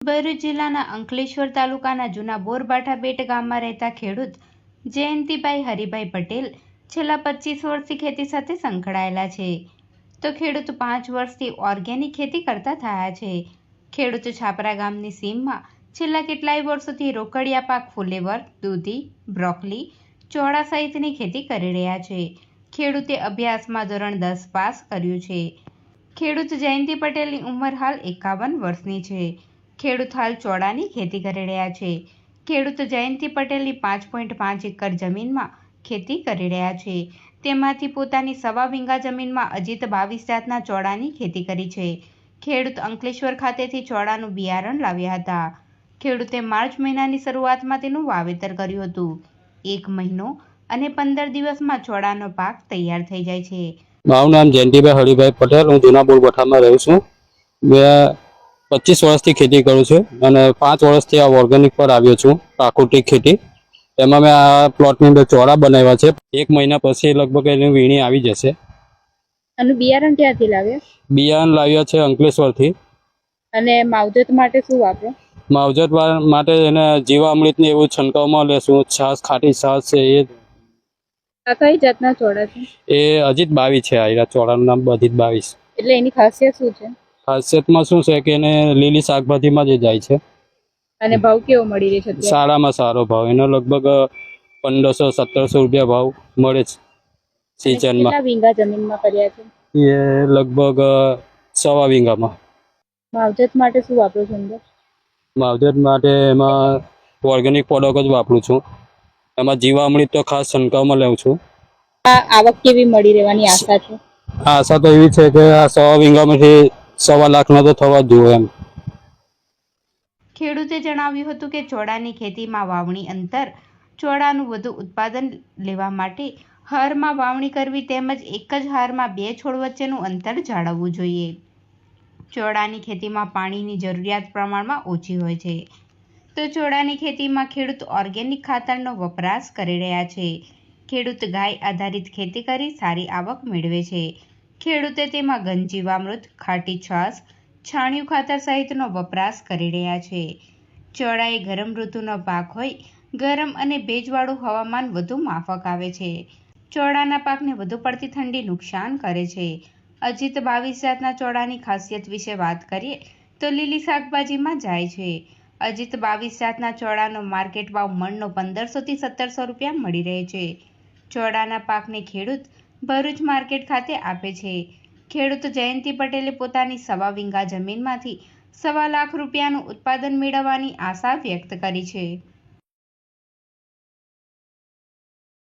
ભરૂચ જિલ્લાના અંકલેશ્વર તાલુકાના જૂના બોરબાઠા બેટ ગામમાં રહેતા ખેડૂત જયંતિભાઈ હરિભાઈ પટેલ છેલ્લા 25 વર્ષથી ખેતી સાથે સંકળાયેલા છે. તો ખેડૂત 5 વર્ષથી ઓર્ગેનિક ખેતી કરતા થયા છે. ખેડૂત છાપરા ગામની સીમમાં છેલ્લા કેટલાય વર્ષોથી રોકડિયા પાક ફુલેવર, દૂધી, બ્રોકોલી, ચોળા સહિતની ખેતી કરી રહ્યા છે. ખેડૂતે અભ્યાસમાં ધોરણ 10 પાસ કર્યું છે. ખેડૂત જયંતિ પટેલની ઉંમર હાલ 51 વર્ષની છે. ખેડૂત હાલ ચોળાની ખેતી કરી રહ્યા છે. ખેડૂત જયંતિ પટેલની 5.5 એકર જમીનમાં ખેતી કરી રહ્યા છે. તેમાંથી પોતાની 1.25 વીઘા જમીનમાં અજીત 22 જાતના ચોળાની ખેતી કરી છે. ખેડૂત અંકલેશ્વર ખાતેથી ચોળાનું બિયારણ લાવ્યા હતા. ખેડૂતે માર્ચ મહિનાની શરૂઆતમાં તેનું વાવેતર કર્યું હતું. 1 મહિનો અને 15 દિવસમાં ચોળાનો પાક તૈયાર થઈ જાય છે. મારું નામ જયંતિભાઈ હરિભાઈ પટેલ, હું જૂના બોરબાઠામાં રહું છું. મેં 25 વર્ષથી ખેતી કરું છું અને 5 વર્ષથી આ ઓર્ગેનિક પર આવ્યો છું, પ્રાકૃતિક ખેતી. એમાં મેં આ પ્લોટની અંદર ચોળા બનાવ્યા છે. 1 મહિના પછી લગભગ એની વીણી આવી જશે. અને બિયારણ ક્યાંથી લાવ્યા? બિયારણ લાવ્યા છે અંકલેશ્વરથી. અને માવજત માટે શું વાપરો? માવજત માટે એને જીવામૃતને એવું છંટકાવમાં લેશું. છાશ, ખાટી છાશ છે એ. આ કઈ જાતના ચોળા છે? એ અજીત 22 છે. આ ચોળાનું નામ અજીત 22. એટલે એની ખાસિયત શું છે? ખાસિયતમાં શું છે કે એને લીલી શાકભાજીમાં જ જાય છે. અને ભાવ કેવો મળી રહે છે? સારામાં સારો ભાવ. એનો લગભગ 1500-1700 રૂપિયા ભાવ મળે છે સિઝનમાં. કેટલા વીઘા જમીનમાં કર્યા છે? એ લગભગ 1.25 વીઘામાં. માવજત માટે શું વાપરો છો અંદર? માવજત માટે એમાં ઓર્ગેનિક પ્રોડક્ટ જ વાપરું છું. એમાં જીવામૃત તો ખાસ છંટકાવમાં લઉં છું. આ આવક કેવી મળી રહેવાની આશા છે? આશા તો એવી છે કે આ 1.25 વીઘામાંથી 1.25 લાખના તો થવા જ જોઈએ એમ. ખેડૂતે જણાવ્યું હતું કે ચોળાની ખેતીમાં વાવણી અંતર, ચોળાનું વધુ ઉત્પાદન લેવા માટે હારમાં વાવણી કરવી તેમજ એક જ હારમાં 2 છોડ વચ્ચેનું અંતર જાળવવું જોઈએ. ચોળાની ખેતીમાં પાણીની જરૂરિયાત પ્રમાણમાં ઓછી હોય છે. તો ચોળાની ખેતીમાં ખેડૂત ઓર્ગેનિક ખાતરનો વપરાશ કરી રહ્યા છે. ખેડૂત ગાય આધારિત ખેતી કરી સારી આવક મેળવે છે. ખેડૂતે તેમાં ઘન જીવામૃત, ખાટી છાશ, છાણિયું ખાતર સહિતનો વપરાશ કરી રહ્યા છે. ચોળા એ ગરમ ઋતુનો પાક હોય. ગરમ અને ભેજવાળું હવામાન વધુ માફક આવે છે. ચોળાના પાકને વધુ પડતી ઠંડી નુકસાન કરે છે. અજીત 22 જાતના ચોળાની ખાસિયત વિશે વાત કરીએ તો લીલી શાકભાજીમાં જાય છે. અજીત 22 જાતના ચોળાનો માર્કેટ ભાવ મણનો 1500 થી 1700 રૂપિયા મળી રહે છે. ચોળાના પાકને ખેડૂત ભરૂચ માર્કેટ ખાતે આપે છે. ખેડૂત જયંતિ પટેલે પોતાની 1.25 વીઘા જમીનમાંથી 1.25 લાખ રૂપિયાનું ઉત્પાદન મેળવવાની આશા વ્યક્ત કરી છે.